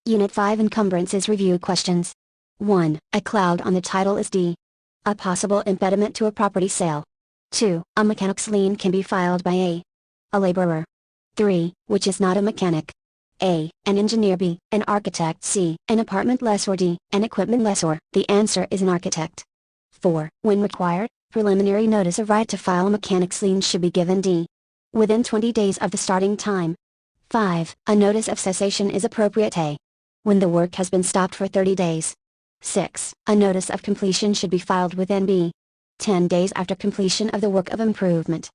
Unit 5 Encumbrances Review Questions. 1. A cloud on the title is D. A possible impediment to a property sale. 2. A mechanic's lien can be filed by a laborer. 3. Which is not a mechanic? A. An engineer. B. An architect. C. An apartment lessor. D. An equipment lessor. The answer is an architect. 4. When required, preliminary notice of right to file a mechanic's lien should be given. D. Within 20 days of the starting time. 5. A notice of cessation is appropriate. A. When the work has been stopped for 30 days. 6. A notice of completion should be filed within B. 10 days after completion of the work of improvement.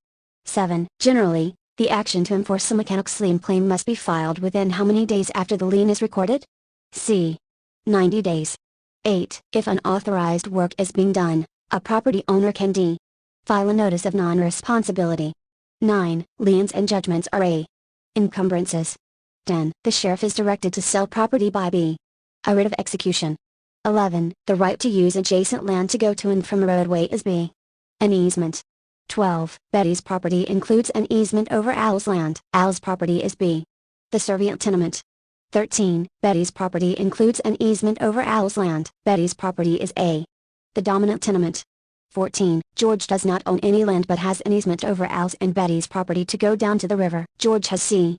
7. Generally, the action to enforce a mechanic's lien claim must be filed within how many days after the lien is recorded? C. 90 days. 8. If unauthorized work is being done, a property owner can D. File a notice of non-responsibility. 9. Liens and judgments are A. Encumbrances. 10. The sheriff is directed to sell property by B. A writ of execution. 11. The right to use adjacent land to go to and from a roadway is B. An easement. 12. Betty's property includes an easement over Al's land. Al's property is B. The servient tenement. 13. Betty's property includes an easement over Al's land. Betty's property is A. The dominant tenement. 14. George does not own any land but has an easement over Al's and Betty's property to go down to the river. George has C.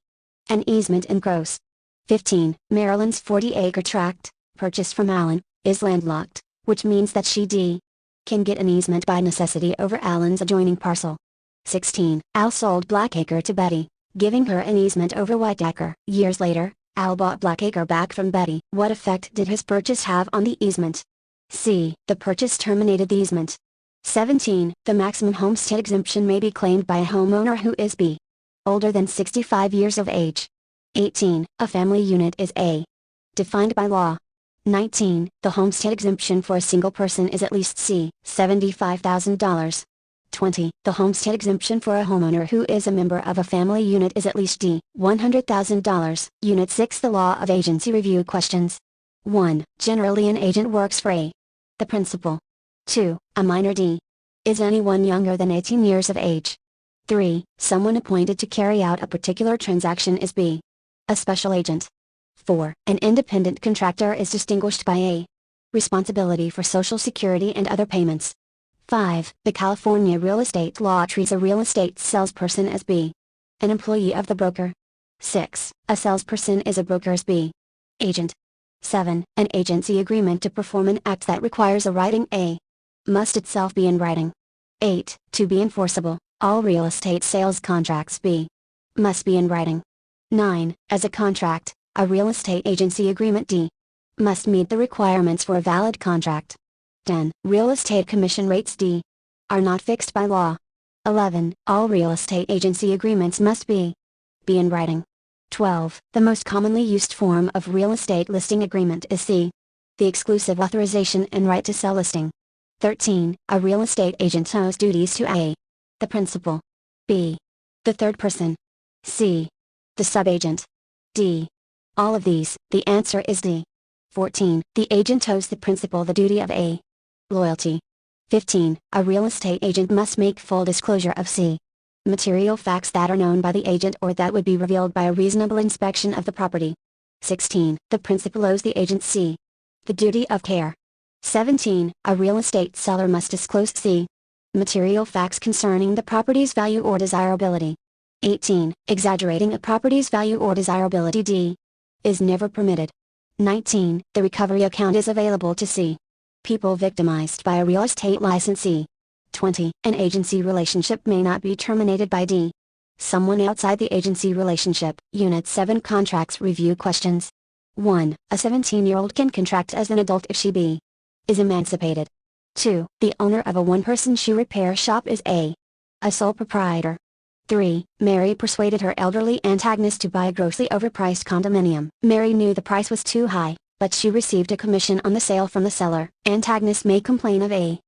An easement in gross. 15. Marilyn's 40-acre tract, purchased from Alan, is landlocked, which means that she D. can get an easement by necessity over Alan's adjoining parcel. 16. Al sold Blackacre to Betty, giving her an easement over Whiteacre. Years later, Al bought Blackacre back from Betty. What effect did his purchase have on the easement? C. The purchase terminated the easement. 17. The maximum homestead exemption may be claimed by a homeowner who is B. older than 65 years of age. 18. A family unit is A. defined by law. 19. The homestead exemption for a single person is at least C. $75,000. 20. The homestead exemption for a homeowner who is a member of a family unit is at least D. $100,000. Unit 6 The Law of Agency Review Questions. 1. Generally an agent works for A. the principal. 2. A minor. D. Is anyone younger than 18 years of age? 3. Someone appointed to carry out a particular transaction is B. a special agent. 4. An independent contractor is distinguished by A. responsibility for Social Security and other payments. 5. The California real estate law treats a real estate salesperson as B. an employee of the broker. 6. A salesperson is a broker's B. agent. 7. An agency agreement to perform an act that requires a writing A. must itself be in writing. 8. To be enforceable, all real estate sales contracts B. must be in writing. 9. As a contract, a real estate agency agreement D. must meet the requirements for a valid contract. 10. Real estate commission rates D. are not fixed by law. 11. All real estate agency agreements must be in writing. 12. The most commonly used form of real estate listing agreement is C. the exclusive authorization and right to sell listing. 13. A real estate agent owes duties to A. the principal. B. the third person. C. the subagent. D. all of these. The answer is D. 14. The agent owes the principal the duty of A. loyalty. 15. A real estate agent must make full disclosure of C. material facts that are known by the agent or that would be revealed by a reasonable inspection of the property. 16. The principal owes the agent C. the duty of care. 17. A real estate seller must disclose C. material facts concerning the property's value or desirability. 18. Exaggerating a property's value or desirability D. is never permitted. 19. The recovery account is available to C. people victimized by a real estate licensee. 20. An agency relationship may not be terminated by D. someone outside the agency relationship. Unit 7 Contracts Review Questions. 1. A 17-year-old can contract as an adult if she B. is emancipated. 2. The owner of a one-person shoe repair shop is A. a sole proprietor. 3. Mary persuaded her elderly antagonist to buy a grossly overpriced condominium. Mary knew the price was too high, but she received a commission on the sale from the seller. Antagonist may complain of A.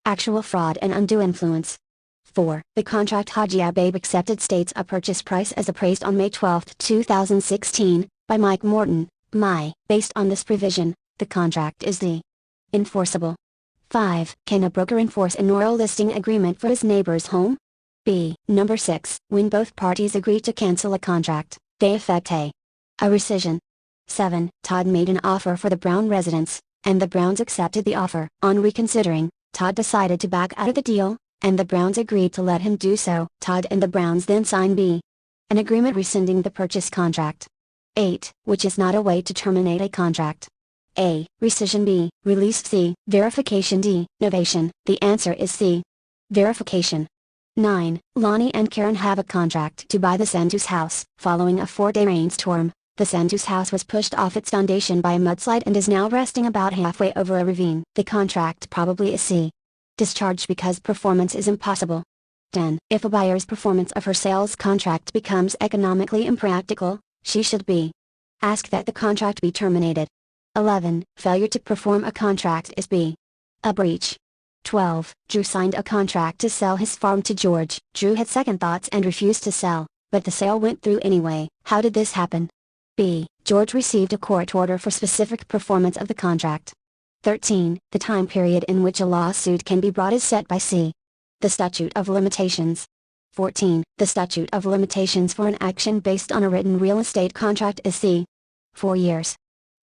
actual fraud and undue influence. 4. The contract Haji Ababe accepted states a purchase price as appraised on May 12, 2016, by Mike Morton, MI. Based on this provision, the contract is D. enforceable. 5. Can a broker enforce an oral listing agreement for his neighbor's home? B. Number 6. When both parties agree to cancel a contract, they effect a rescission. 7. Todd made an offer for the Brown residence, and the Browns accepted the offer. On reconsidering, Todd decided to back out of the deal, and the Browns agreed to let him do so. Todd and the Browns then signed B. An agreement rescinding the purchase contract. 8. Which is not a way to terminate a contract. A. Rescission. B. Release. C. Verification. D. Novation. The answer is C. Verification. 9. Lonnie and Karen have a contract to buy the Santos house. Following a 4-day rainstorm, the Santos house was pushed off its foundation by a mudslide and is now resting about halfway over a ravine. The contract probably is C. Discharged because performance is impossible. 10. If a buyer's performance of her sales contract becomes economically impractical, she should be asked that the contract be terminated. 11. Failure to perform a contract is B. A breach. 12. Drew signed a contract to sell his farm to George. Drew had second thoughts and refused to sell, but the sale went through anyway. How did this happen? B. George received a court order for specific performance of the contract. 13. The time period in which a lawsuit can be brought is set by C. The statute of limitations. 14. The statute of limitations for an action based on a written real estate contract is C. 4 years.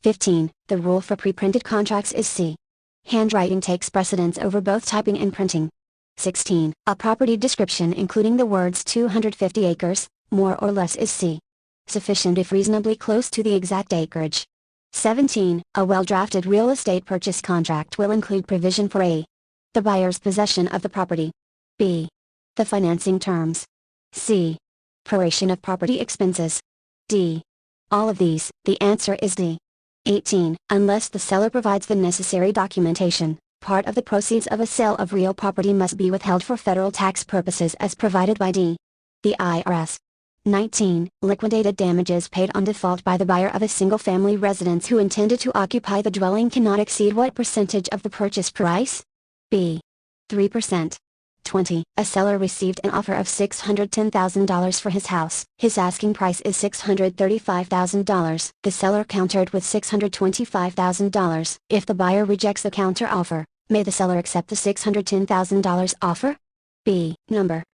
15. The rule for pre-printed contracts is C. Handwriting takes precedence over both typing and printing. 16. A property description including the words 250 acres, more or less is C. Sufficient if reasonably close to the exact acreage. 17. A well-drafted real estate purchase contract will include provision for A. The buyer's possession of the property. B. The financing terms. C. Proration of property expenses. D. All of these. The answer is D. 18. Unless the seller provides the necessary documentation, part of the proceeds of a sale of real property must be withheld for federal tax purposes as provided by D. The IRS. 19. Liquidated damages paid on default by the buyer of a single-family residence who intended to occupy the dwelling cannot exceed what percentage of the purchase price? B. 3%. 20. A seller received an offer of $610,000 for his house. His asking price is $635,000. The seller countered with $625,000. If the buyer rejects the counter offer, may the seller accept the $610,000 offer? B. Number